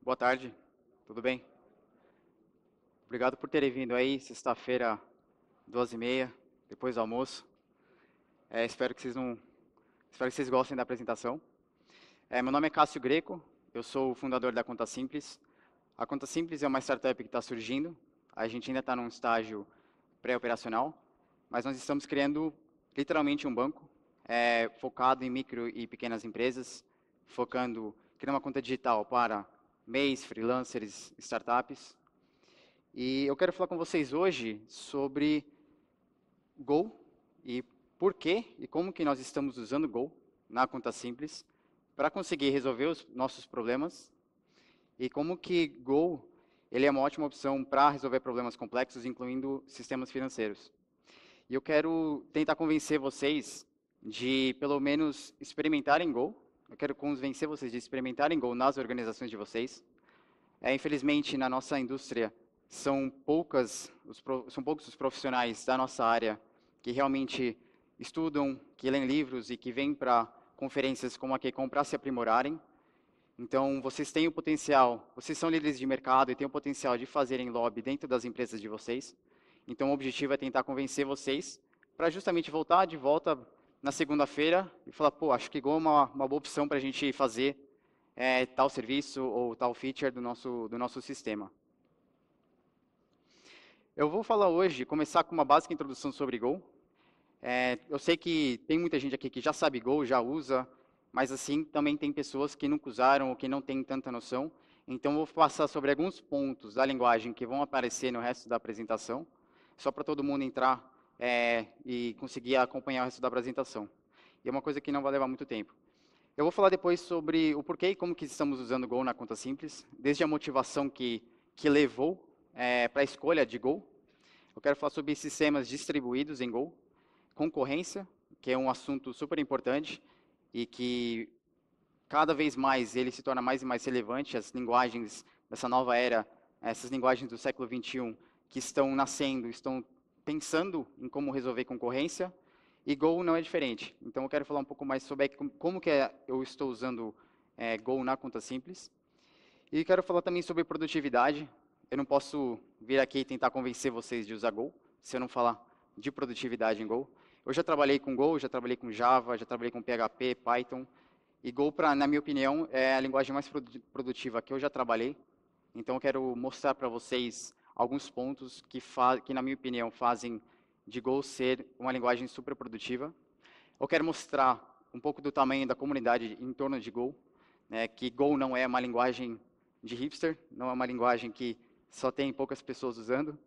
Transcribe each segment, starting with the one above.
Boa tarde, tudo bem? Obrigado por terem vindo aí, sexta-feira, 2h30, depois do almoço. Espero que vocês não, espero que vocês gostem da apresentação. Meu nome é Cássio Greco, eu sou o fundador da Conta Simples. A Conta Simples é uma startup que está surgindo, a gente ainda está num estágio pré-operacional, mas nós estamos criando literalmente um banco focado em micro e pequenas empresas, criando uma conta digital para MEIs, freelancers, startups. E eu quero falar com vocês hoje sobre Go e por quê e como que nós estamos usando Go na Conta Simples para conseguir resolver os nossos problemas e como que Go ele é uma ótima opção para resolver problemas complexos, incluindo sistemas financeiros. E eu quero tentar convencer vocês de, pelo menos, experimentarem Go. Eu quero convencer vocês de experimentarem Go nas organizações de vocês. Infelizmente, na nossa indústria, são poucos os profissionais da nossa área que realmente estudam, que leem livros e que vêm para conferências como a QCon para se aprimorarem. Então, vocês têm o potencial, vocês são líderes de mercado e têm o potencial de fazerem lobby dentro das empresas de vocês. Então, o objetivo é tentar convencer vocês para justamente voltar de volta na segunda-feira e falar, pô, acho que Go é uma boa opção para a gente fazer tal serviço ou tal feature do nosso sistema. Eu vou falar hoje, começar com uma básica introdução sobre Go. Eu sei que tem muita gente aqui que já sabe Go, já usa, mas assim, também tem pessoas que nunca usaram ou que não têm tanta noção. Então, eu vou passar sobre alguns pontos da linguagem que vão aparecer no resto da apresentação, só para todo mundo entrar e conseguir acompanhar o resto da apresentação. E é uma coisa que não vai levar muito tempo. Eu vou falar depois sobre o porquê e como que estamos usando Go na Conta Simples, desde a motivação que levou para a escolha de Go. Eu quero falar sobre sistemas distribuídos em Go, concorrência, que é um assunto super importante e que cada vez mais ele se torna mais e mais relevante. As linguagens dessa nova era, essas linguagens do século XXI que estão nascendo, estão pensando em como resolver concorrência, e Go não é diferente. Então, eu quero falar um pouco mais sobre como que eu estou usando Go na Conta Simples. E quero falar também sobre produtividade. Eu não posso vir aqui e tentar convencer vocês de usar Go, se eu não falar de produtividade em Go. Eu já trabalhei com Go, já trabalhei com Java, já trabalhei com PHP, Python. E Go, na minha opinião, é a linguagem mais produtiva que eu já trabalhei. Então, eu quero mostrar para vocês alguns pontos que, na minha opinião, fazem de Go ser uma linguagem super produtiva. Eu quero mostrar um pouco do tamanho da comunidade em torno de Go, que Go não é uma linguagem de hipster, não é uma linguagem que só tem poucas pessoas usando,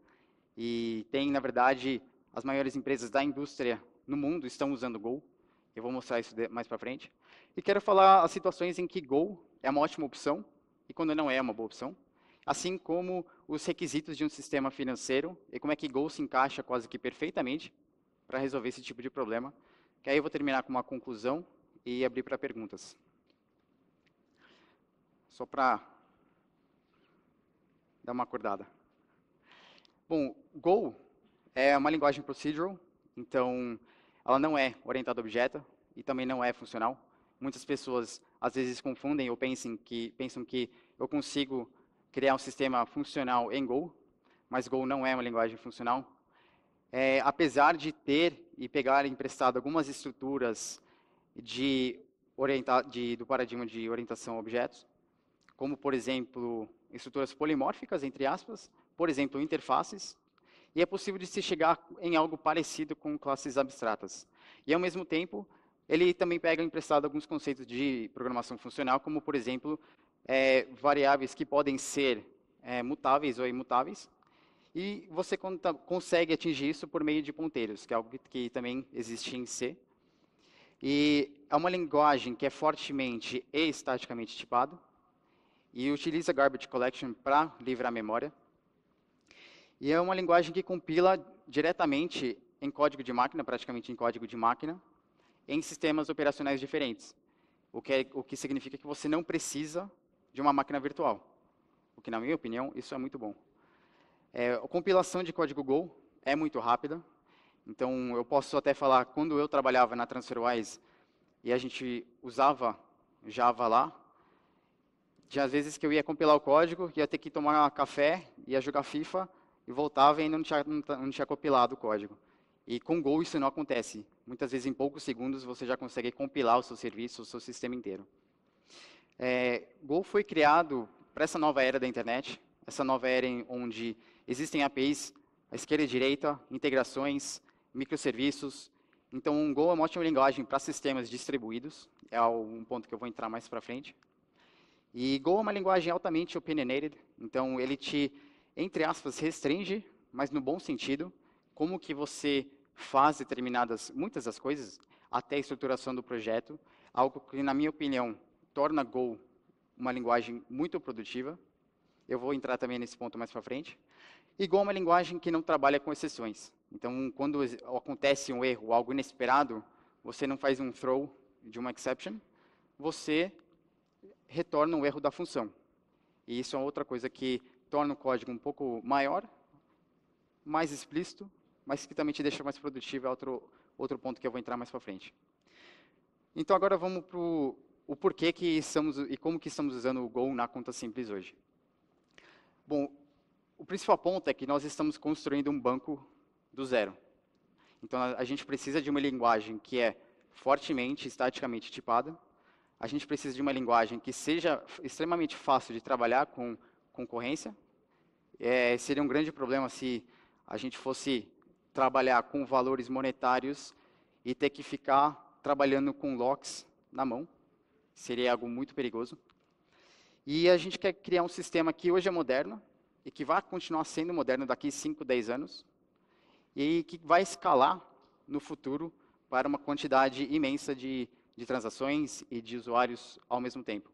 e tem, na verdade, as maiores empresas da indústria no mundo estão usando Go. Eu vou mostrar isso mais para frente. E quero falar as situações em que Go é uma ótima opção e quando não é uma boa opção, assim como os requisitos de um sistema financeiro e como é que Go se encaixa quase que perfeitamente para resolver esse tipo de problema. Que aí eu vou terminar com uma conclusão e abrir para perguntas. Só para dar uma acordada. Bom, Go é uma linguagem procedural, então ela não é orientada a objeto e também não é funcional. Muitas pessoas às vezes confundem ou pensam que eu consigo criar um sistema funcional em Go, mas Go não é uma linguagem funcional. Apesar de ter e pegar emprestado algumas estruturas do paradigma de orientação a objetos, como, por exemplo, estruturas polimórficas, entre aspas, por exemplo, interfaces, e é possível de se chegar em algo parecido com classes abstratas. E, ao mesmo tempo, ele também pega emprestado alguns conceitos de programação funcional, como, por exemplo, variáveis que podem ser mutáveis ou imutáveis, e você consegue atingir isso por meio de ponteiros, que é algo que também existe em C. E é uma linguagem que é fortemente e estaticamente tipado, e utiliza garbage collection para livrar memória. E é uma linguagem que compila diretamente em código de máquina, praticamente em código de máquina, em sistemas operacionais diferentes. O que significa que você não precisa de uma máquina virtual. O que, na minha opinião, isso é muito bom. A compilação de código Go é muito rápida. Então, eu posso até falar, quando eu trabalhava na TransferWise e a gente usava Java lá, Tinha às vezes que eu ia compilar o código, ia ter que tomar café, ia jogar FIFA, e voltava e ainda não tinha compilado o código. E com Go isso não acontece. Muitas vezes em poucos segundos você já consegue compilar o seu serviço, o seu sistema inteiro. Go foi criado para essa nova era da internet, essa nova era onde existem APIs à esquerda e à direita, integrações, microserviços. Então, o Go é uma ótima linguagem para sistemas distribuídos, é um ponto que eu vou entrar mais para frente. E Go é uma linguagem altamente opinionated, então ele te, entre aspas, restringe, mas no bom sentido, como que você faz muitas das coisas, até a estruturação do projeto, algo que, na minha opinião, torna Go uma linguagem muito produtiva. Eu vou entrar também nesse ponto mais para frente. E Go é uma linguagem que não trabalha com exceções. Então, quando acontece um erro, algo inesperado, você não faz um throw de uma exception, você retorna um erro da função. E isso é outra coisa que torna o código um pouco maior, mais explícito, mas que também te deixa mais produtivo, é outro ponto que eu vou entrar mais para frente. Então, agora vamos para o porquê que estamos e como que estamos usando o Go na conta simples hoje. Bom, o principal ponto é que nós estamos construindo um banco do zero. Então, a gente precisa de uma linguagem que é fortemente estaticamente tipada. A gente precisa de uma linguagem que seja extremamente fácil de trabalhar com concorrência. Seria um grande problema se a gente fosse trabalhar com valores monetários e ter que ficar trabalhando com locks na mão. Seria algo muito perigoso. E a gente quer criar um sistema que hoje é moderno e que vai continuar sendo moderno daqui 5, 10 anos e que vai escalar no futuro para uma quantidade imensa de transações e de usuários ao mesmo tempo.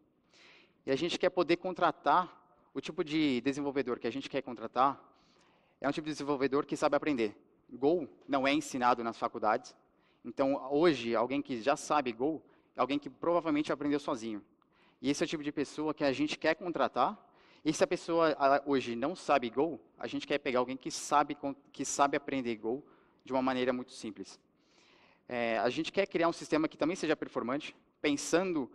E a gente quer poder contratar, o tipo de desenvolvedor que a gente quer contratar é um tipo de desenvolvedor que sabe aprender. Go não é ensinado nas faculdades, então hoje alguém que já sabe Go é alguém que provavelmente aprendeu sozinho. E esse é o tipo de pessoa que a gente quer contratar. E se a pessoa hoje não sabe Go, a gente quer pegar alguém que sabe aprender Go de uma maneira muito simples. A gente quer criar um sistema que também seja performante, pensando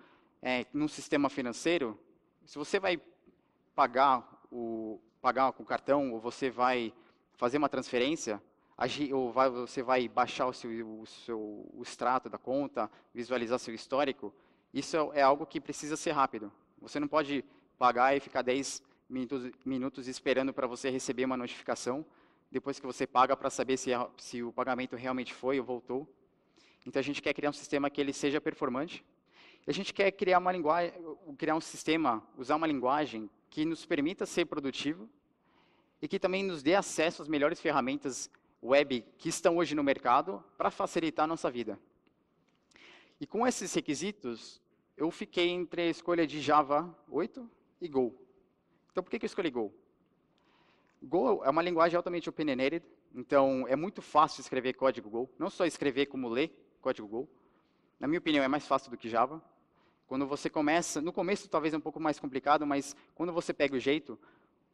num sistema financeiro. Se você vai pagar com cartão, ou você vai fazer uma transferência, você vai baixar o extrato da conta, visualizar seu histórico, isso é algo que precisa ser rápido. Você não pode pagar e ficar 10 minutos esperando para você receber uma notificação, depois que você paga para saber se o pagamento realmente foi ou voltou. Então a gente quer criar um sistema que ele seja performante. A gente quer criar um sistema, usar uma linguagem que nos permita ser produtivo e que também nos dê acesso às melhores ferramentas web que estão hoje no mercado para facilitar a nossa vida. E com esses requisitos, eu fiquei entre a escolha de Java 8 e Go. Então, por que eu escolhi Go? Go é uma linguagem altamente opinionated, então é muito fácil escrever código Go, não só escrever como ler código Go. Na minha opinião, é mais fácil do que Java. Quando você começa, no começo talvez é um pouco mais complicado, mas quando você pega o jeito,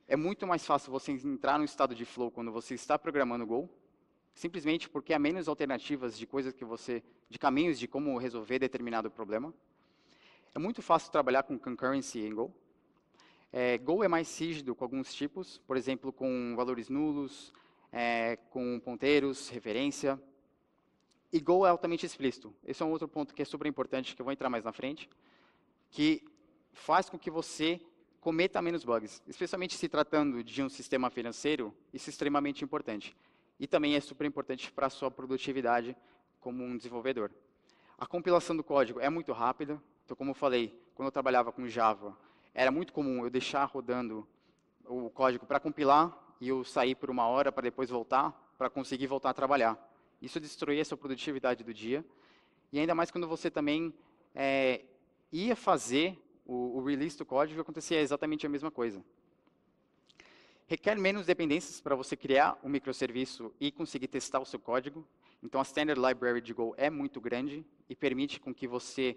é muito mais fácil você entrar no estado de flow quando você está programando Go, simplesmente porque há menos alternativas de caminhos de como resolver determinado problema. É muito fácil trabalhar com concurrency em Go. Go é mais rígido com alguns tipos, por exemplo, com valores nulos, com ponteiros, referência. E Go é altamente explícito. Esse é um outro ponto que é super importante, que eu vou entrar mais na frente, que faz com que você cometa menos bugs, especialmente se tratando de um sistema financeiro, isso é extremamente importante. E também é super importante para a sua produtividade como um desenvolvedor. A compilação do código é muito rápida, então como eu falei, quando eu trabalhava com Java, era muito comum eu deixar rodando o código para compilar e eu sair por uma hora para depois voltar, para conseguir voltar a trabalhar. Isso destruía a sua produtividade do dia. E ainda mais quando você também ia fazer o release do código, acontecia exatamente a mesma coisa. Requer menos dependências para você criar um microserviço e conseguir testar o seu código. Então, a Standard Library de Go é muito grande e permite com que você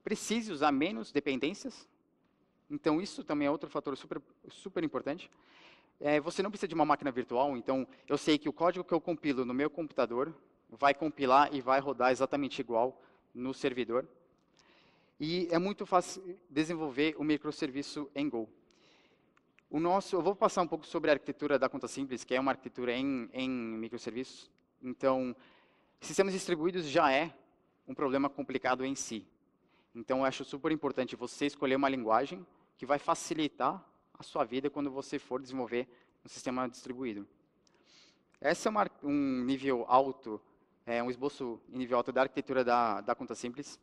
precise usar menos dependências. Então, isso também é outro fator super importante. Você não precisa de uma máquina virtual, então eu sei que o código que eu compilo no meu computador vai compilar e vai rodar exatamente igual no servidor. E é muito fácil desenvolver o microserviço em Go. Eu vou passar um pouco sobre a arquitetura da conta simples, que é uma arquitetura em microserviços. Então, sistemas distribuídos já é um problema complicado em si. Então, eu acho super importante você escolher uma linguagem que vai facilitar a sua vida quando você for desenvolver um sistema distribuído. Esse é um nível alto, um esboço em nível alto da arquitetura da conta simples.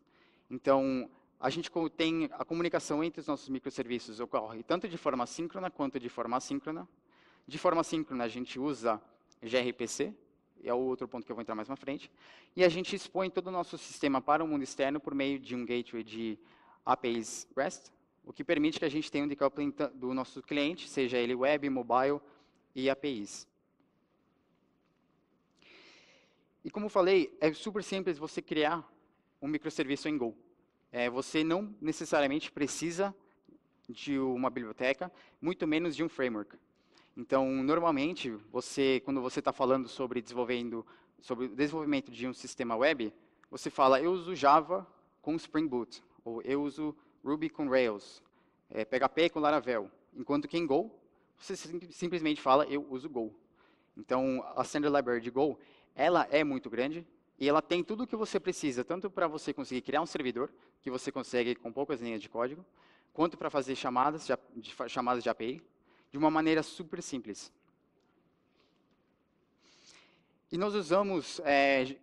Então, a gente tem a comunicação entre os nossos microserviços ocorre tanto de forma síncrona quanto de forma assíncrona. De forma síncrona, a gente usa gRPC, é o outro ponto que eu vou entrar mais na frente, e a gente expõe todo o nosso sistema para o mundo externo por meio de um gateway de APIs REST, o que permite que a gente tenha um decoupling do nosso cliente, seja ele web, mobile e APIs. E como eu falei, é super simples você criar um microserviço em Go. Você não necessariamente precisa de uma biblioteca, muito menos de um framework. Então, normalmente, quando você está falando sobre o desenvolvimento de um sistema web, você fala, eu uso Java com Spring Boot, ou eu uso Ruby com Rails, PHP com Laravel. Enquanto que em Go, você simplesmente fala, eu uso Go. Então, a Standard Library de Go, ela é muito grande, e ela tem tudo o que você precisa, tanto para você conseguir criar um servidor, que você consegue com poucas linhas de código, quanto para fazer chamadas de API, de uma maneira super simples. E nós usamos,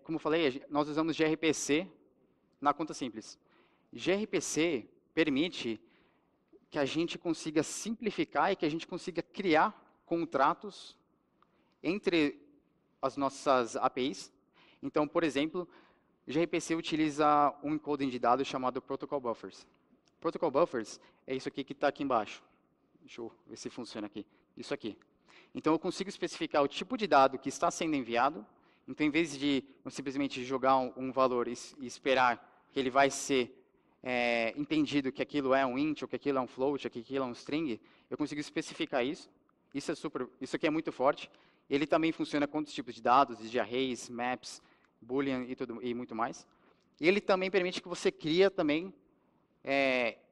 como eu falei, nós usamos gRPC na conta simples. gRPC permite que a gente consiga simplificar e que a gente consiga criar contratos entre as nossas APIs. Então, por exemplo, gRPC utiliza um encoding de dados chamado Protocol Buffers. Protocol Buffers é isso aqui que está aqui embaixo. Deixa eu ver se funciona aqui. Isso aqui. Então, eu consigo especificar o tipo de dado que está sendo enviado. Então, em vez de eu simplesmente jogar um valor e esperar que ele vai ser entendido que aquilo é um int, ou que aquilo é um float, ou que aquilo é um string, eu consigo especificar isso. Isso aqui é muito forte. Ele também funciona com outros tipos de dados, de arrays, maps, boolean e muito mais. E ele também permite que você crie também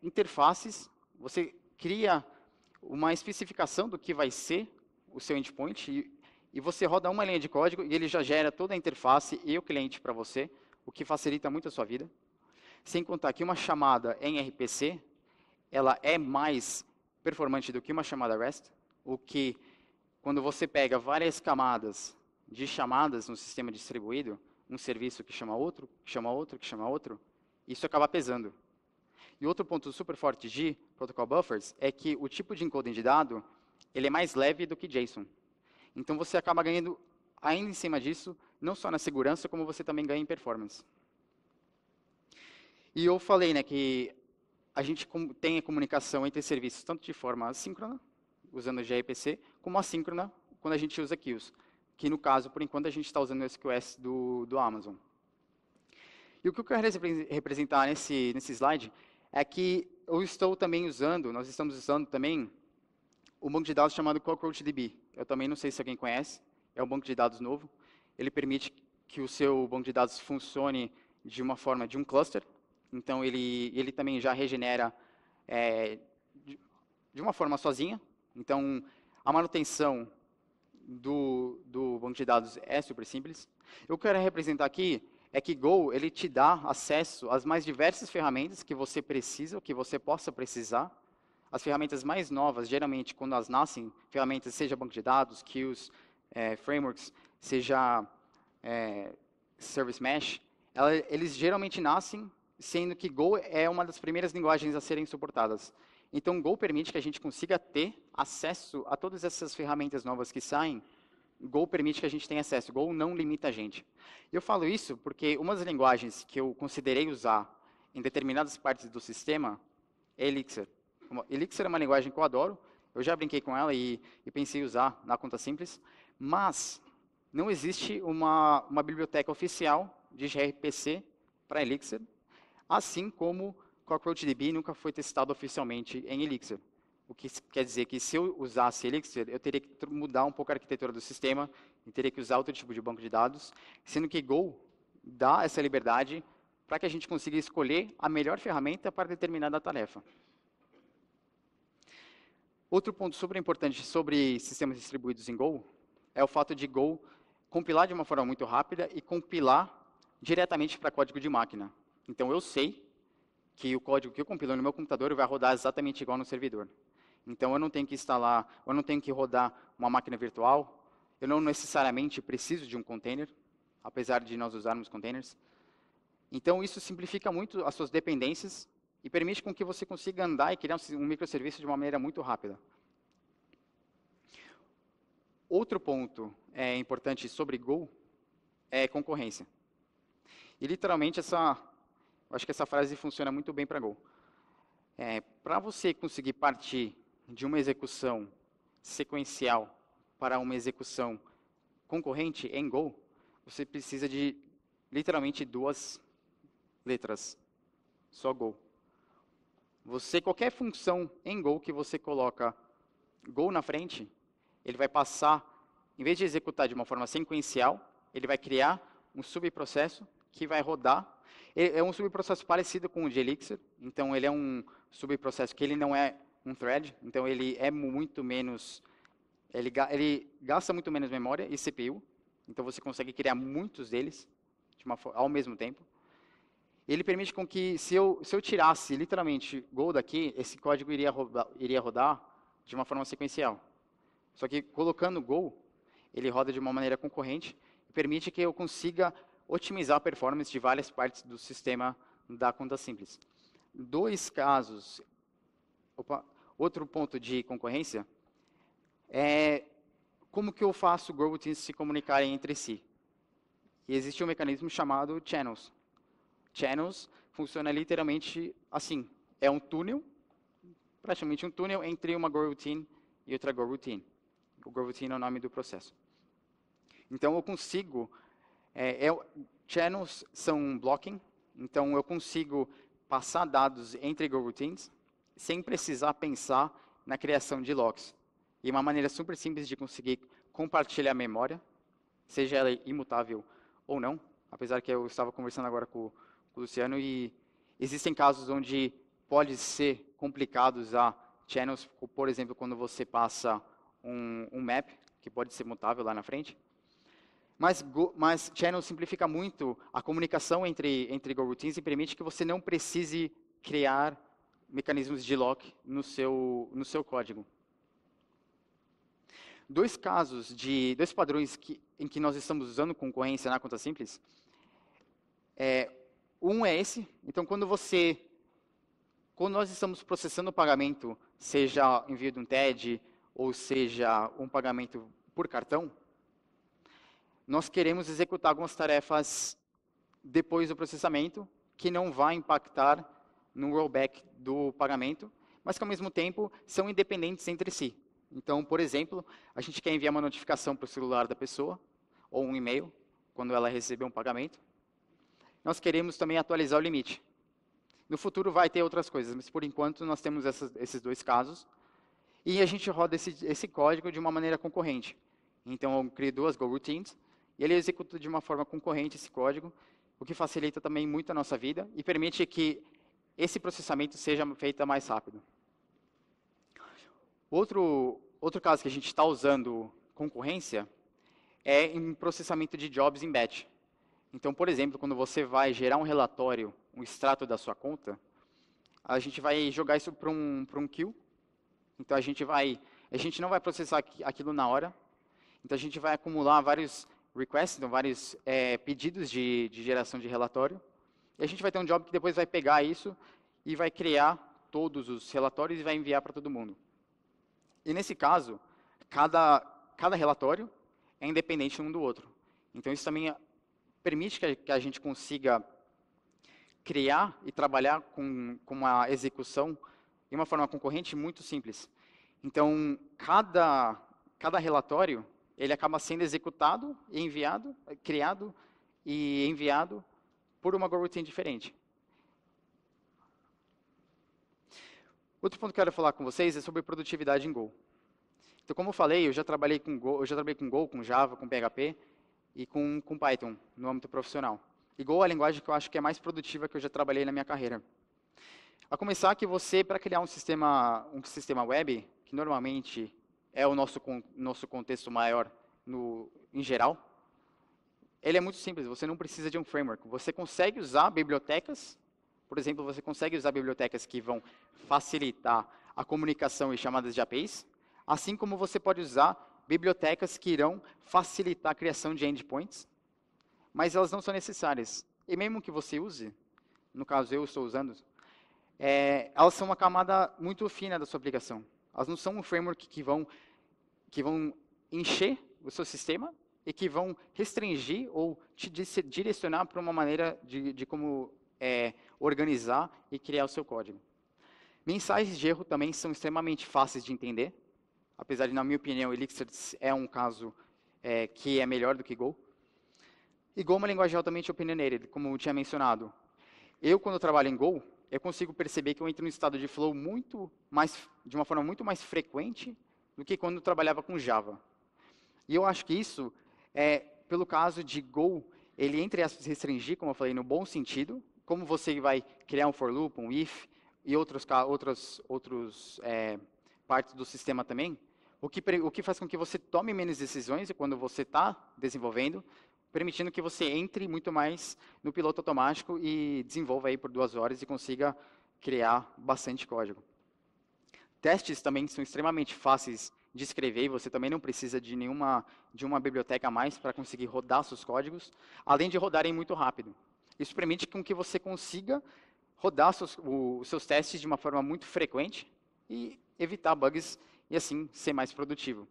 interfaces. Você cria uma especificação do que vai ser o seu endpoint e você roda uma linha de código e ele já gera toda a interface e o cliente para você, o que facilita muito a sua vida. Sem contar que uma chamada em RPC, ela é mais performante do que uma chamada REST, o que, quando você pega várias camadas de chamadas no sistema distribuído, um serviço que chama outro, que chama outro, que chama outro, isso acaba pesando. E outro ponto super forte de Protocol Buffers é que o tipo de encoding de dado ele é mais leve do que JSON. Então, você acaba ganhando, ainda em cima disso, não só na segurança, como você também ganha em performance. E eu falei que a gente tem a comunicação entre serviços tanto de forma assíncrona, usando o gRPC, como assíncrona, quando a gente usa queues. Que, no caso, por enquanto, a gente está usando o SQS do Amazon. E o que eu quero representar nesse slide é que nós estamos usando também um banco de dados chamado CockroachDB. Eu também não sei se alguém conhece, é um banco de dados novo. Ele permite que o seu banco de dados funcione de uma forma de um cluster. Então, ele também já regenera de uma forma sozinha. Então, a manutenção do banco de dados é super simples. Eu quero representar aqui é que Go ele te dá acesso às mais diversas ferramentas que você precisa, ou que você possa precisar. As ferramentas mais novas, geralmente, quando elas nascem, ferramentas, seja banco de dados, queues, frameworks, seja Service Mesh, eles geralmente nascem sendo que Go é uma das primeiras linguagens a serem suportadas. Então, Go permite que a gente consiga ter acesso a todas essas ferramentas novas que saem. Go permite que a gente tenha acesso. Go não limita a gente. Eu falo isso porque uma das linguagens que eu considerei usar em determinadas partes do sistema é Elixir. Elixir é uma linguagem que eu adoro. Eu já brinquei com ela e pensei em usar na conta simples. Mas não existe uma biblioteca oficial de gRPC para Elixir, assim como CockroachDB nunca foi testado oficialmente em Elixir. O que quer dizer que se eu usasse Elixir, eu teria que mudar um pouco a arquitetura do sistema, e teria que usar outro tipo de banco de dados, sendo que Go dá essa liberdade para que a gente consiga escolher a melhor ferramenta para determinada tarefa. Outro ponto super importante sobre sistemas distribuídos em Go é o fato de Go compilar de uma forma muito rápida e compilar diretamente para código de máquina. Então, eu sei que o código que eu compilo no meu computador vai rodar exatamente igual no servidor. Então, eu não tenho que instalar, eu não tenho que rodar uma máquina virtual, eu não necessariamente preciso de um container, apesar de nós usarmos containers. Então, isso simplifica muito as suas dependências e permite com que você consiga andar e criar um microserviço de uma maneira muito rápida. Outro ponto importante sobre Go é concorrência. E, literalmente, eu acho que essa frase funciona muito bem para Go. Para você conseguir partir de uma execução sequencial para uma execução concorrente em Go, você precisa de, literalmente, 2 letras. Só Go. Qualquer função em Go que você coloca Go na frente, ele vai passar, em vez de executar de uma forma sequencial, ele vai criar um subprocesso que vai rodar. É um subprocesso parecido com o de Elixir, então ele é um subprocesso que ele não é um thread, então ele é muito menos, ele gasta muito menos memória e CPU, então você consegue criar muitos deles ao mesmo tempo. Ele permite com que, se eu tirasse literalmente Go daqui, esse código iria rodar de uma forma sequencial. Só que colocando Go, ele roda de uma maneira concorrente e permite que eu consiga otimizar a performance de várias partes do sistema da conta simples. 2 casos. Outro ponto de concorrência é como que eu faço Go-routines se comunicarem entre si. E existe um mecanismo chamado channels. Channels funciona literalmente assim. É um túnel, praticamente um túnel entre uma Go-routine e outra Go-routine. O Go-routine é o nome do processo. Então, eu consigo... channels são blocking, então eu consigo passar dados entre Go-routines sem precisar pensar na criação de locks. E uma maneira super simples de conseguir compartilhar a memória, seja ela imutável ou não, apesar que eu estava conversando agora com o Luciano e existem casos onde pode ser complicado usar channels, por exemplo, quando você passa um map, que pode ser mutável lá na frente. Mas channel simplifica muito a comunicação entre Go-routines e permite que você não precise criar mecanismos de lock no seu código. 2 padrões em que nós estamos usando concorrência na conta simples. Um é esse. Então, quando nós estamos processando o pagamento, seja envio de um TED, ou seja, um pagamento por cartão, nós queremos executar algumas tarefas depois do processamento, que não vai impactar no rollback do pagamento, mas que, ao mesmo tempo, são independentes entre si. Então, por exemplo, a gente quer enviar uma notificação para o celular da pessoa, ou um e-mail, quando ela receber um pagamento. Nós queremos também atualizar o limite. No futuro vai ter outras coisas, mas por enquanto nós temos esses 2 casos. E a gente roda esse código de uma maneira concorrente. Então, eu crio 2 Go-routines, e ele executa de uma forma concorrente esse código, o que facilita também muito a nossa vida e permite que esse processamento seja feito mais rápido. Outro caso que a gente está usando concorrência é em processamento de jobs em batch. Então, por exemplo, quando você vai gerar um relatório, um extrato da sua conta, a gente vai jogar isso para um queue. Então, a gente não vai processar aquilo na hora. Então, a gente vai acumular vários requests, então, vários pedidos de geração de relatório. E a gente vai ter um job que depois vai pegar isso e vai criar todos os relatórios e vai enviar para todo mundo. E, nesse caso, cada relatório é independente um do outro. Então, isso também permite que a gente consiga criar e trabalhar com uma execução de uma forma concorrente muito simples. Então, cada relatório, ele acaba sendo executado, enviado, criado e enviado por uma Go-routine diferente. Outro ponto que eu quero falar com vocês é sobre produtividade em Go. Então, como eu falei, eu já trabalhei com Go, com Java, com PHP e com Python no âmbito profissional. E Go é a linguagem que eu acho que é mais produtiva que eu já trabalhei na minha carreira. A começar que você, para criar um sistema web, que normalmente é o nosso contexto maior em geral, ele é muito simples, você não precisa de um framework. Você consegue usar bibliotecas, por exemplo, você consegue usar bibliotecas que vão facilitar a comunicação e chamadas de APIs, assim como você pode usar bibliotecas que irão facilitar a criação de endpoints, mas elas não são necessárias. E mesmo que você use, no caso eu estou usando, elas são uma camada muito fina da sua aplicação. Elas não são um framework que vão encher o seu sistema e que vão restringir ou te direcionar para uma maneira de como organizar e criar o seu código. Mensagens de erro também são extremamente fáceis de entender, apesar de, na minha opinião, Elixir é um caso que é melhor do que Go. E Go é uma linguagem altamente opinionated, como eu tinha mencionado. Eu, quando trabalho em Go, eu consigo perceber que eu entro no estado de flow de uma forma muito mais frequente do que quando eu trabalhava com Java. E eu acho que isso pelo caso de Go, ele, entre aspas, restringir, como eu falei, no bom sentido, como você vai criar um for loop, um if, e outras partes do sistema também, o que faz com que você tome menos decisões quando você está desenvolvendo, permitindo que você entre muito mais no piloto automático e desenvolva aí por 2 horas e consiga criar bastante código. Testes também são extremamente fáceis de escrever, e você também não precisa de uma biblioteca a mais para conseguir rodar seus códigos, além de rodarem muito rápido. Isso permite com que você consiga rodar os seus testes de uma forma muito frequente e evitar bugs e assim ser mais produtivo.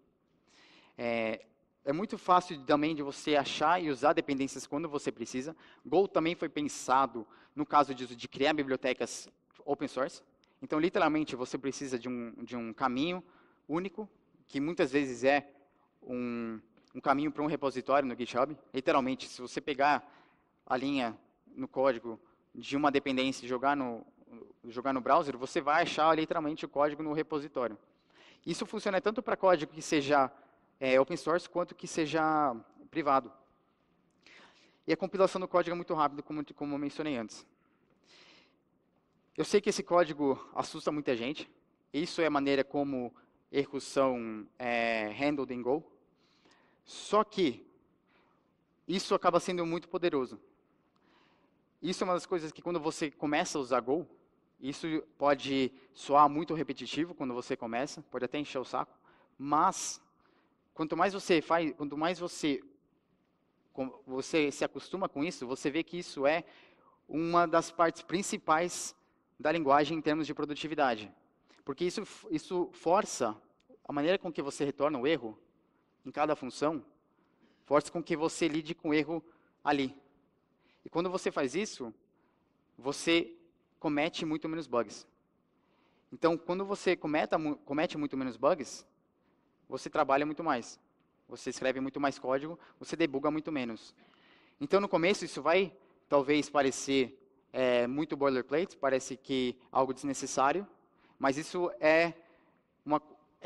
É muito fácil também de você achar e usar dependências quando você precisa. Go também foi pensado no caso de criar bibliotecas open source. Então, literalmente, você precisa de um caminho único, que muitas vezes é um caminho para um repositório no GitHub. Literalmente, se você pegar a linha no código de uma dependência e jogar no browser, você vai achar literalmente o código no repositório. Isso funciona tanto para código que seja open source quanto que seja privado. E a compilação do código é muito rápido, como eu mencionei antes. Eu sei que esse código assusta muita gente. Isso é a maneira como erros são handled em Go. Só que isso acaba sendo muito poderoso. Isso é uma das coisas que quando você começa a usar Go, isso pode soar muito repetitivo quando você começa, pode até encher o saco, mas quanto mais você faz, quanto mais você se acostuma com isso, você vê que isso é uma das partes principais da linguagem em termos de produtividade. Porque isso força a maneira com que você retorna o erro em cada função, força com que você lide com o erro ali. E quando você faz isso, você comete muito menos bugs. Então, quando você comete muito menos bugs, você trabalha muito mais. Você escreve muito mais código, você debuga muito menos. Então, no começo, isso vai talvez parecer muito boilerplate, parece que algo desnecessário, mas isso é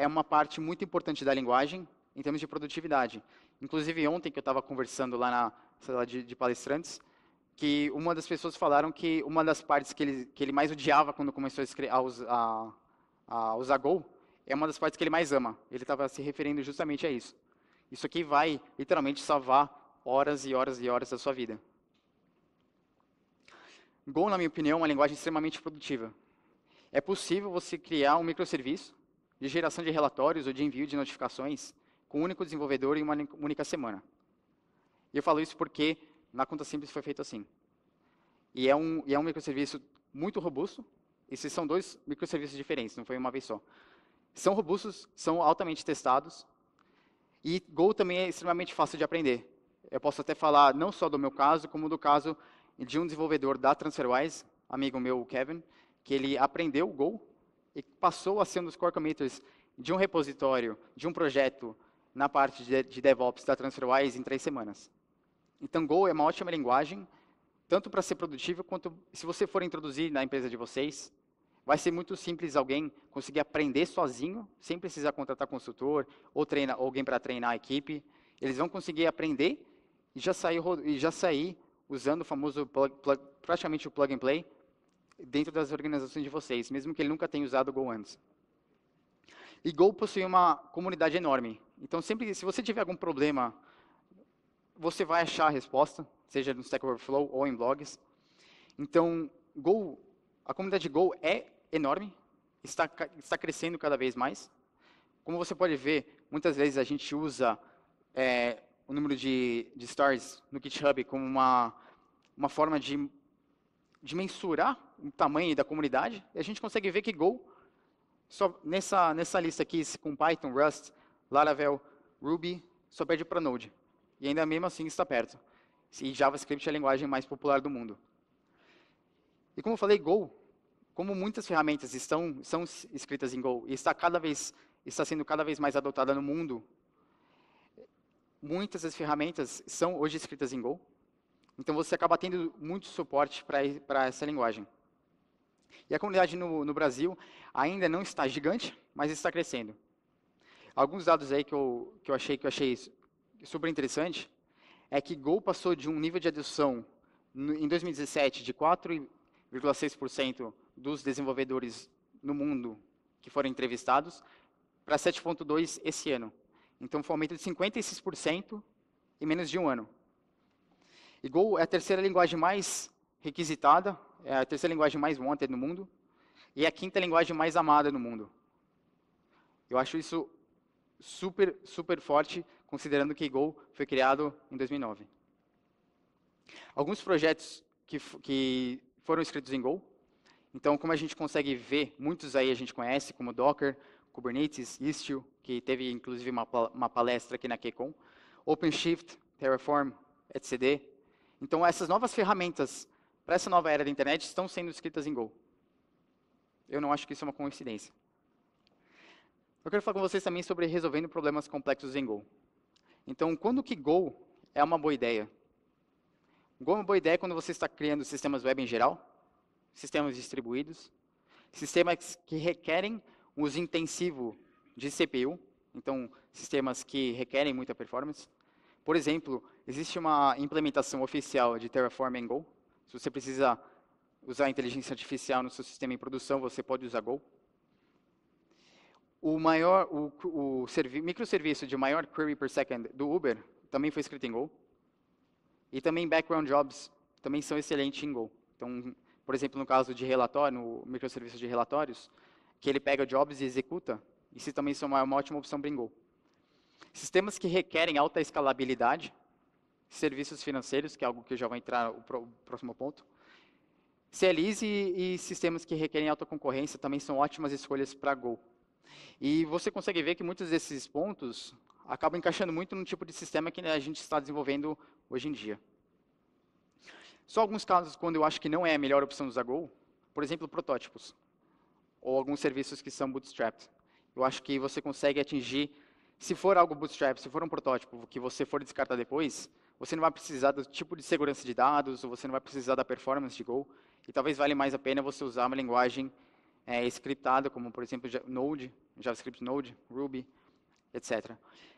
uma parte muito importante da linguagem em termos de produtividade. Inclusive, ontem que eu estava conversando lá na sala de palestrantes, que uma das pessoas falaram que uma das partes que ele mais odiava quando começou a usar Go é uma das partes que ele mais ama. Ele estava se referindo justamente a isso. Isso aqui vai, literalmente, salvar horas e horas e horas da sua vida. Go, na minha opinião, é uma linguagem extremamente produtiva. É possível você criar um microserviço de geração de relatórios ou de envio de notificações com um único desenvolvedor em uma única semana. E eu falo isso porque na Conta Simples foi feito assim. E é um microserviço muito robusto. Esses são 2 microserviços diferentes, não foi uma vez só. São robustos, são altamente testados. E Go também é extremamente fácil de aprender. Eu posso até falar não só do meu caso, como do caso de um desenvolvedor da TransferWise, amigo meu, o Kevin, que ele aprendeu Go e passou a ser um dos core committers de um repositório, de um projeto na parte de DevOps da TransferWise em 3 semanas. Então, Go é uma ótima linguagem, tanto para ser produtivo, quanto se você for introduzir na empresa de vocês, vai ser muito simples alguém conseguir aprender sozinho, sem precisar contratar consultor ou alguém para treinar a equipe. Eles vão conseguir aprender e já sair usando o famoso praticamente o plug and play dentro das organizações de vocês, mesmo que ele nunca tenha usado o Go antes. E Go possui uma comunidade enorme. Então, sempre, se você tiver algum problema, você vai achar a resposta, seja no Stack Overflow ou em blogs. Então, Go, a comunidade Go é enorme, está crescendo cada vez mais. Como você pode ver, muitas vezes a gente usa o número de stars no GitHub como uma forma de mensurar o tamanho da comunidade. E a gente consegue ver que Go, só nessa lista aqui, com Python, Rust, Laravel, Ruby, só perde para Node. E ainda mesmo assim está perto. E JavaScript é a linguagem mais popular do mundo. E como eu falei, Go, como muitas ferramentas são escritas em Go e está sendo cada vez mais adotada no mundo, muitas das ferramentas são hoje escritas em Go. Então você acaba tendo muito suporte para essa linguagem. E a comunidade no Brasil ainda não está gigante, mas está crescendo. Alguns dados aí que eu achei super interessante é que Go passou de um nível de adoção em 2017 de 4,6% dos desenvolvedores no mundo que foram entrevistados para 7,2% esse ano. Então foi um aumento de 56% em menos de um ano. E Go é a terceira linguagem mais requisitada, é a terceira linguagem mais wanted no mundo, e é a quinta linguagem mais amada no mundo. Eu acho isso super, super forte, considerando que Go foi criado em 2009. Alguns projetos que foram escritos em Go. Então, como a gente consegue ver, muitos aí a gente conhece, como Docker, Kubernetes, Istio, que teve inclusive uma palestra aqui na KCON, OpenShift, Terraform, etcd. Então, essas novas ferramentas para essa nova era da internet estão sendo escritas em Go. Eu não acho que isso é uma coincidência. Eu quero falar com vocês também sobre resolvendo problemas complexos em Go. Então, quando que Go é uma boa ideia? Go é uma boa ideia quando você está criando sistemas web em geral, sistemas distribuídos, sistemas que requerem um uso intensivo de CPU, então sistemas que requerem muita performance. Por exemplo, existe uma implementação oficial de Terraform em Go. Se você precisa usar inteligência artificial no seu sistema em produção, você pode usar Go. O microserviço de maior query per second do Uber também foi escrito em Go. E também background jobs também são excelentes em Go. Então, por exemplo, no caso de relatório, no microserviço de relatórios, que ele pega jobs e executa, isso também são uma ótima opção para Go. Sistemas que requerem alta escalabilidade, serviços financeiros, que é algo que eu já vou entrar no próximo ponto. CLIs e sistemas que requerem alta concorrência também são ótimas escolhas para Go. E você consegue ver que muitos desses pontos acabam encaixando muito no tipo de sistema que a gente está desenvolvendo hoje em dia. Só alguns casos quando eu acho que não é a melhor opção usar Go, por exemplo, protótipos, ou alguns serviços que são bootstrapped. Eu acho que você consegue atingir, se for algo bootstrap, se for um protótipo que você for descartar depois, você não vai precisar do tipo de segurança de dados, ou você não vai precisar da performance de Go, e talvez vale mais a pena você usar uma linguagem scriptada, como por exemplo Node, JavaScript Node, Ruby, etc.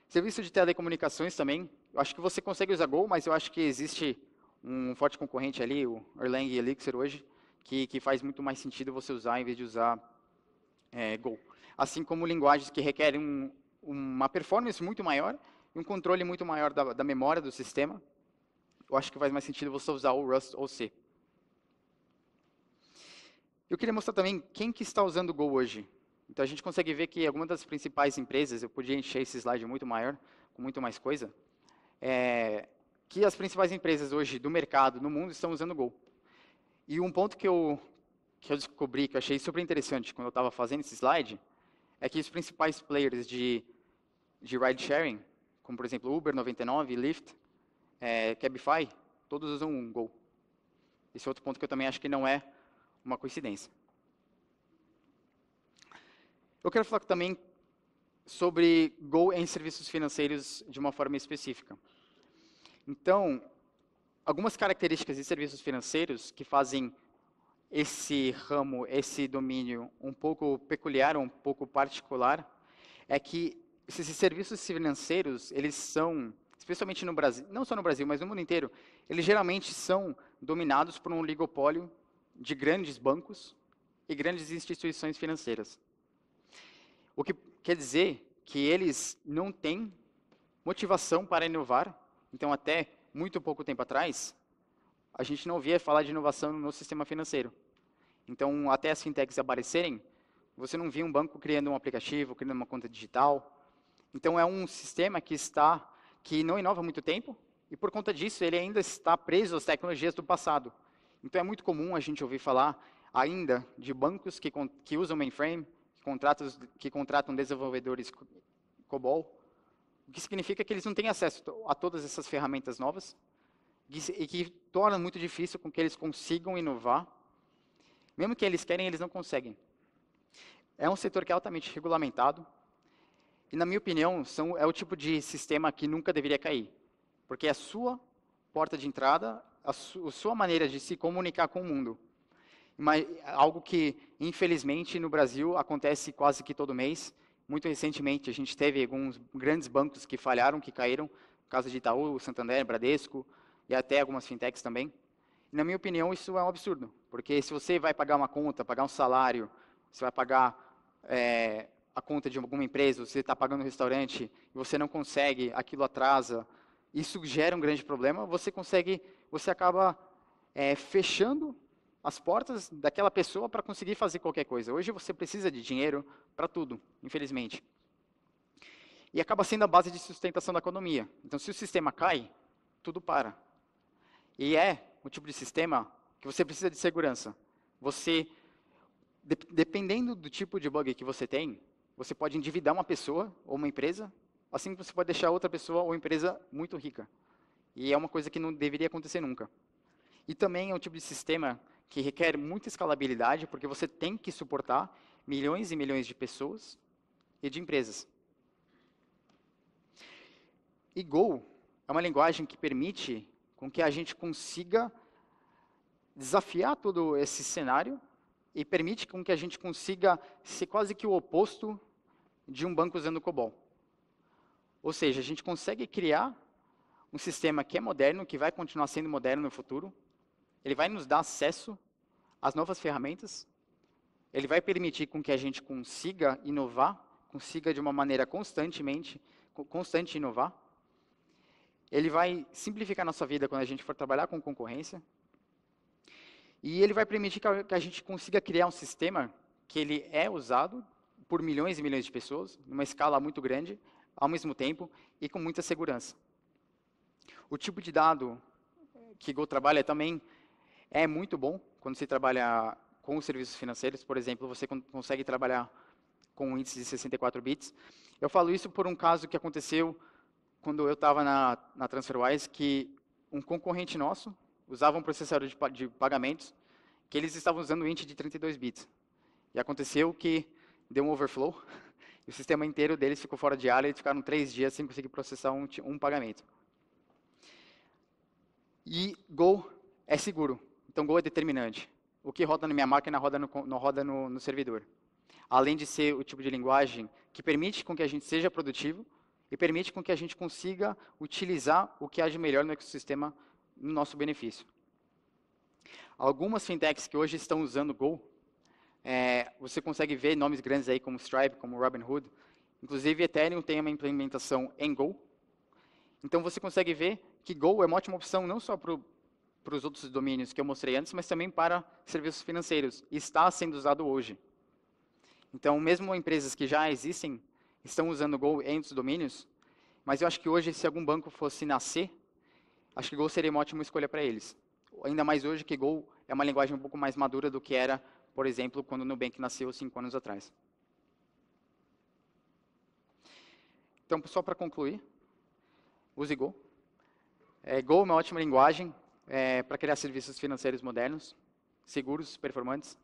Serviço de telecomunicações também, eu acho que você consegue usar Go, mas eu acho que existe um forte concorrente ali, o Erlang e Elixir hoje, que faz muito mais sentido você usar em vez de usar Go. Assim como linguagens que requerem uma performance muito maior e um controle muito maior da memória do sistema, eu acho que faz mais sentido você usar o Rust ou C. Eu queria mostrar também quem que está usando o Go hoje. Então a gente consegue ver que algumas das principais empresas, eu podia encher esse slide muito maior, com muito mais coisa, que as principais empresas hoje do mercado, no mundo, estão usando o Go. E um ponto que eu descobri, que eu achei super interessante quando eu estava fazendo esse slide, é que os principais players de ride sharing, como por exemplo Uber 99, Lyft, Cabify, todos usam um Go. Esse é outro ponto que eu também acho que não é uma coincidência. Eu quero falar também sobre Go em serviços financeiros de uma forma específica. Então, algumas características de serviços financeiros que fazem esse ramo, esse domínio um pouco peculiar, um pouco particular, é que esses serviços financeiros, eles são especialmente no Brasil, não só no Brasil, mas no mundo inteiro, eles geralmente são dominados por um oligopólio de grandes bancos e grandes instituições financeiras. O que quer dizer que eles não têm motivação para inovar. Então, até muito pouco tempo atrás, a gente não ouvia falar de inovação no sistema financeiro. Então, até as fintechs aparecerem, você não via um banco criando um aplicativo, criando uma conta digital. Então, é um sistema que não inova há muito tempo, e por conta disso, ele ainda está preso às tecnologias do passado. Então, é muito comum a gente ouvir falar ainda de bancos que usam mainframe, que contratam desenvolvedores COBOL, o que significa que eles não têm acesso a todas essas ferramentas novas, e que torna muito difícil com que eles consigam inovar. Mesmo que eles querem, eles não conseguem. É um setor que é altamente regulamentado, e, na minha opinião, é o tipo de sistema que nunca deveria cair, porque é a sua porta de entrada, a sua maneira de se comunicar com o mundo. Mas algo que, infelizmente, no Brasil acontece quase que todo mês. Muito recentemente, a gente teve alguns grandes bancos que falharam, que caíram, no caso de Itaú, Santander, Bradesco, e até algumas fintechs também. E, na minha opinião, isso é um absurdo, porque se você vai pagar uma conta, pagar um salário, você vai pagar a conta de alguma empresa, você está pagando um restaurante e você não consegue, aquilo atrasa, isso gera um grande problema, você acaba fechando as portas daquela pessoa para conseguir fazer qualquer coisa. Hoje você precisa de dinheiro para tudo, infelizmente. E acaba sendo a base de sustentação da economia. Então, se o sistema cai, tudo para. E é o tipo de sistema que você precisa de segurança. Dependendo do tipo de bug que você tem, você pode endividar uma pessoa ou uma empresa, assim que você pode deixar outra pessoa ou empresa muito rica. E é uma coisa que não deveria acontecer nunca. E também é um tipo de sistema que requer muita escalabilidade, porque você tem que suportar milhões e milhões de pessoas e de empresas. E Go é uma linguagem que permite com que a gente consiga desafiar todo esse cenário e permite com que a gente consiga ser quase que o oposto de um banco usando COBOL. Ou seja, a gente consegue criar um sistema que é moderno, que vai continuar sendo moderno no futuro. Ele vai nos dar acesso às novas ferramentas. Ele vai permitir com que a gente consiga inovar, consiga de uma maneira constante inovar. Ele vai simplificar nossa vida quando a gente for trabalhar com concorrência. E ele vai permitir que a gente consiga criar um sistema que ele é usado por milhões e milhões de pessoas, numa escala muito grande, ao mesmo tempo, e com muita segurança. O tipo de dado que Go trabalha também é muito bom quando se trabalha com os serviços financeiros. Por exemplo, você consegue trabalhar com um índice de 64 bits. Eu falo isso por um caso que aconteceu quando eu estava na TransferWise, que um concorrente nosso usava um processador de pagamentos que eles estavam usando um índice de 32 bits. E aconteceu que deu um overflow e o sistema inteiro deles ficou fora de área e eles ficaram 3 dias sem conseguir processar um pagamento. E Go é seguro. Então, Go é determinante. O que roda na minha máquina não roda no servidor. Além de ser o tipo de linguagem que permite com que a gente seja produtivo e permite com que a gente consiga utilizar o que há de melhor no ecossistema no nosso benefício. Algumas fintechs que hoje estão usando Go, você consegue ver nomes grandes aí como Stripe, como Robinhood. Inclusive, Ethereum tem uma implementação em Go. Então, você consegue ver que Go é uma ótima opção não só para os outros domínios que eu mostrei antes, mas também para serviços financeiros. E está sendo usado hoje. Então, mesmo empresas que já existem, estão usando Go em outros domínios, mas eu acho que hoje, se algum banco fosse nascer, acho que Go seria uma ótima escolha para eles. Ainda mais hoje que Go é uma linguagem um pouco mais madura do que era, por exemplo, quando o Nubank nasceu 5 anos atrás. Então, só para concluir, use Go. Go é uma ótima linguagem para criar serviços financeiros modernos, seguros, performantes.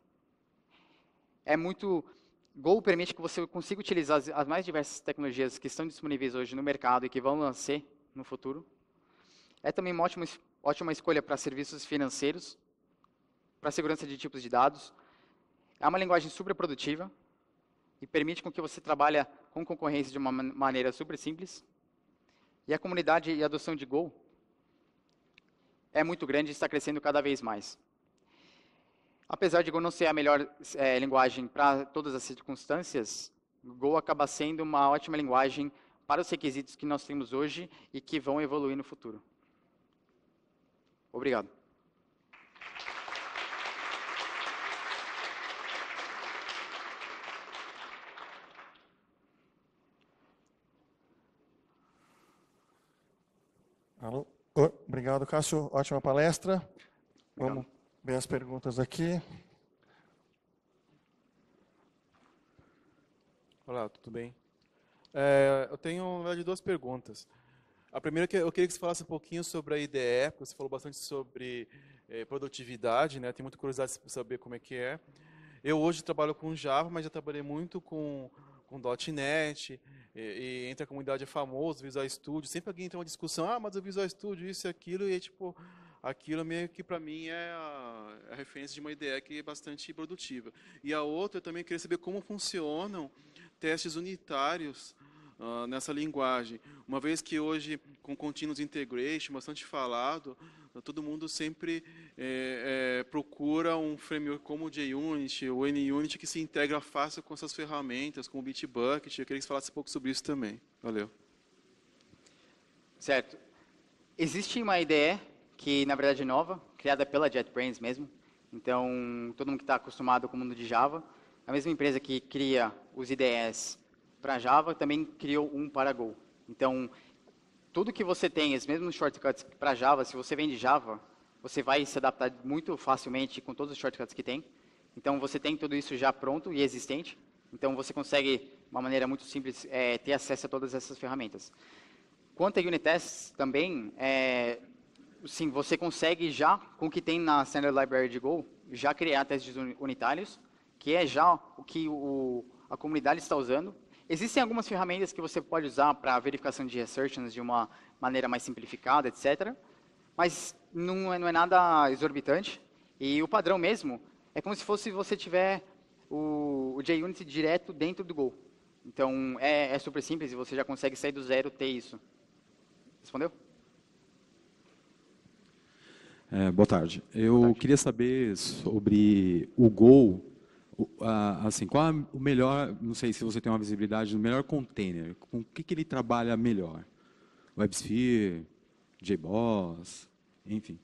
Go permite que você consiga utilizar as mais diversas tecnologias que estão disponíveis hoje no mercado e que vão nascer no futuro. É também uma ótima escolha para serviços financeiros, para segurança de tipos de dados. É uma linguagem super produtiva e permite com que você trabalhe com concorrência de uma maneira super simples. E a comunidade e a adoção de Go é muito grande e está crescendo cada vez mais. Apesar de Go não ser a melhor linguagem para todas as circunstâncias, Go acaba sendo uma ótima linguagem para os requisitos que nós temos hoje e que vão evoluir no futuro. Obrigado. Alô? Obrigado, Cássio. Ótima palestra. Obrigado. Vamos ver as perguntas aqui. Olá, tudo bem? Eu tenho, na verdade, duas perguntas. A primeira, eu queria que você falasse um pouquinho sobre a IDE, porque você falou bastante sobre produtividade, né? Tenho muita curiosidade de saber como é que é. Eu hoje trabalho com Java, mas já trabalhei muito com .NET, e entre a comunidade é famoso, Visual Studio. Sempre alguém tem uma discussão, mas o Visual Studio, isso e aquilo, e tipo, aquilo meio que para mim é a referência de uma IDE que é bastante produtiva. E a outra, eu também queria saber como funcionam testes unitários nessa linguagem. Uma vez que hoje, com Continuous Integration, bastante falado, todo mundo sempre procura um framework como o JUnit ou NUnit que se integra fácil com essas ferramentas, com o Bitbucket. Eu queria que você falasse um pouco sobre isso também. Valeu. Certo. Existe uma IDE que, na verdade, é nova, criada pela JetBrains mesmo. Então, todo mundo que está acostumado com o mundo de Java, a mesma empresa que cria os IDEs para Java também criou um para Go. Então, tudo que você tem, os mesmos shortcuts para Java, se você vem de Java, você vai se adaptar muito facilmente com todos os shortcuts que tem. Então, você tem tudo isso já pronto e existente. Então, você consegue, de uma maneira muito simples, ter acesso a todas essas ferramentas. Quanto a unit tests, também, sim, você consegue já, com o que tem na Standard Library de Go, já criar testes unitários, que é já o que a comunidade está usando. Existem algumas ferramentas que você pode usar para verificação de assertions de uma maneira mais simplificada, etc. Mas não é nada exorbitante. E o padrão mesmo é como se fosse você tiver o JUnit direto dentro do Go. Então, é super simples e você já consegue sair do zero ter isso. Respondeu? Boa tarde. Eu Boa tarde. queria saber sobre o Go, assim, qual é o melhor, não sei se você tem uma visibilidade, no melhor container, com o que ele trabalha melhor? WebSphere, JBoss, enfim.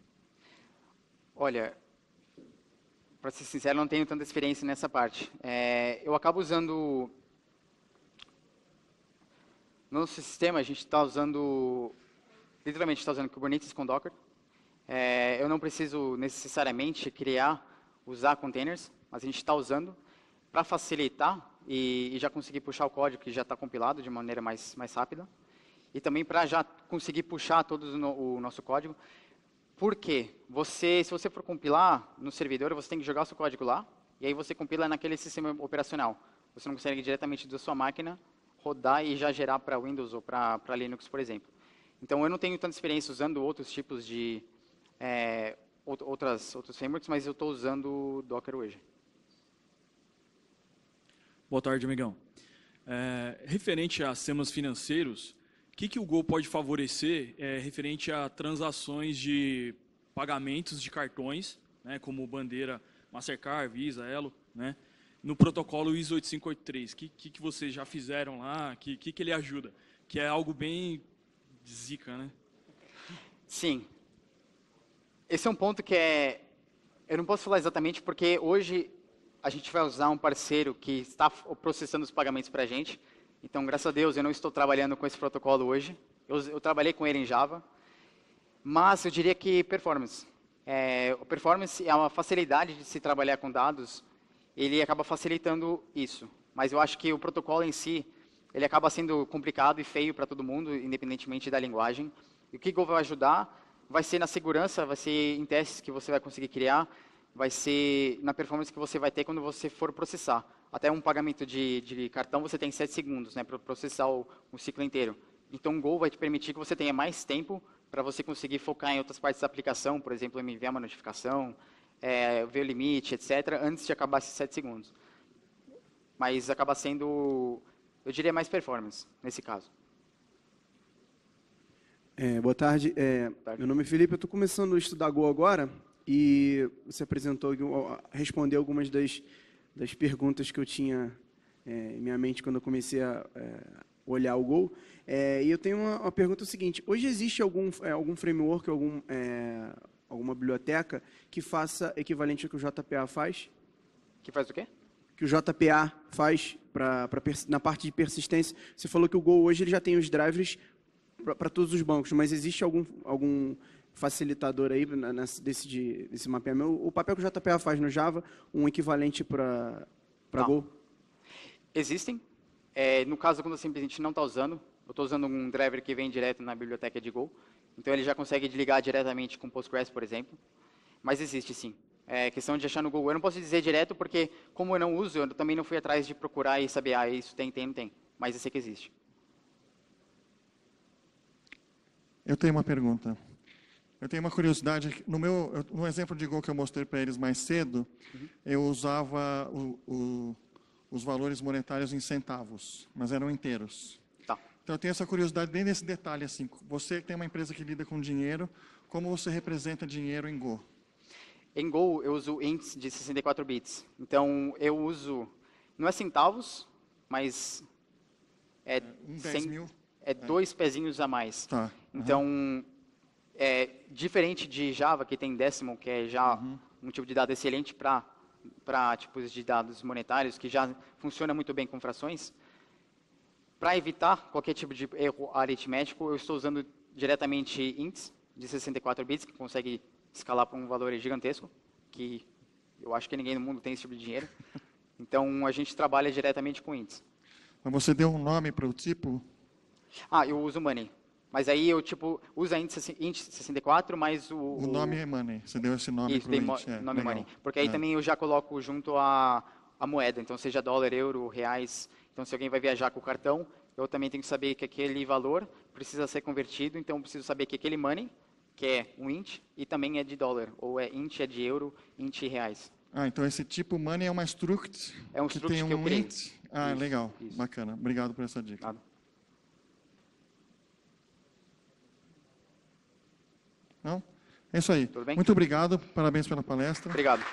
Olha, para ser sincero, não tenho tanta experiência nessa parte. Eu acabo usando... No nosso sistema, a gente está usando... Literalmente, está usando Kubernetes com Docker. Eu não preciso necessariamente usar containers, mas a gente está usando para facilitar e já conseguir puxar o código que já está compilado de maneira mais rápida. E também para já conseguir puxar todo o nosso código. Por quê? Se você for compilar no servidor, você tem que jogar o seu código lá, e aí você compila naquele sistema operacional. Você não consegue diretamente da sua máquina rodar e já gerar para Windows ou para Linux, por exemplo. Então, eu não tenho tanta experiência usando outros tipos de outros frameworks, mas eu estou usando o Docker hoje. Boa tarde, amigão. Referente a sistemas financeiros, o que o Go pode favorecer referente a transações de pagamentos de cartões, né, como bandeira Mastercard, Visa, Elo, né, no protocolo ISO 8583? O que vocês já fizeram lá? O que ele ajuda? Que é algo bem zica, né? Sim. Esse é um ponto que eu não posso falar exatamente porque hoje a gente vai usar um parceiro que está processando os pagamentos para a gente. Então, graças a Deus, eu não estou trabalhando com esse protocolo hoje. Eu trabalhei com ele em Java. Mas eu diria que performance. O performance é uma facilidade de se trabalhar com dados. Ele acaba facilitando isso. Mas eu acho que o protocolo em si, ele acaba sendo complicado e feio para todo mundo, independentemente da linguagem. E o que Go vai ajudar vai ser na segurança, vai ser em testes que você vai conseguir criar, vai ser na performance que você vai ter quando você for processar. Até um pagamento de cartão você tem 7 segundos, né, para processar o ciclo inteiro. Então o Go vai te permitir que você tenha mais tempo para você conseguir focar em outras partes da aplicação, por exemplo, me enviar uma notificação, ver o limite, etc., antes de acabar esses 7 segundos. Mas acaba sendo, eu diria, mais performance nesse caso. Boa tarde. Meu nome é Felipe, eu estou começando a estudar Go agora e você respondeu algumas das perguntas que eu tinha em minha mente quando eu comecei a olhar o Go. E eu tenho uma pergunta seguinte: hoje existe algum framework, alguma biblioteca que faça equivalente ao que o JPA faz? Que faz o quê? Que o JPA faz na parte de persistência. Você falou que o Go hoje ele já tem os drivers para todos os bancos, mas existe algum facilitador aí desse mapeamento? O papel que o JPA faz no Java, um equivalente para Go? Existem. No caso, quando a gente não está usando, eu estou usando um driver que vem direto na biblioteca de Go, então ele já consegue desligar diretamente com Postgres, por exemplo. Mas existe sim. É questão de achar no Google. Eu não posso dizer direto porque, como eu não uso, eu também não fui atrás de procurar e saber, isso tem, não tem. Mas eu sei que existe. Eu tenho uma pergunta. Eu tenho uma curiosidade. No exemplo de Go que eu mostrei para eles mais cedo, eu usava os valores monetários em centavos, mas eram inteiros. Tá. Então, eu tenho essa curiosidade bem nesse detalhe. Assim, você tem uma empresa que lida com dinheiro, como você representa dinheiro em Go? Em Go, eu uso ints de 64 bits. Então, eu uso, não é centavos, mas é 10 mil? É 2 pezinhos a mais. Tá. Então, diferente de Java, que tem decimal, que é já um tipo de dado excelente para tipos de dados monetários, que já funciona muito bem com frações, para evitar qualquer tipo de erro aritmético, eu estou usando diretamente ints de 64 bits, que consegue escalar para um valor gigantesco, que eu acho que ninguém no mundo tem esse tipo de dinheiro. Então, a gente trabalha diretamente com ints. Mas você deu um nome para o tipo? Eu uso money. Mas aí eu, uso a int 64, mas O nome é money. Você deu esse nome para o int. Nome money. Porque aí também eu já coloco junto a moeda. Então, seja dólar, euro, reais. Então, se alguém vai viajar com o cartão, eu também tenho que saber que aquele valor precisa ser convertido. Então, eu preciso saber que aquele money, que é um int, e também é de dólar. Ou int é de euro, int reais. Então esse tipo money é uma struct que struct tem que eu criei. int. Isso, legal. Isso. Bacana. Obrigado por essa dica. Nada. Não? É isso aí. Tudo bem? Muito obrigado. Parabéns pela palestra. Obrigado.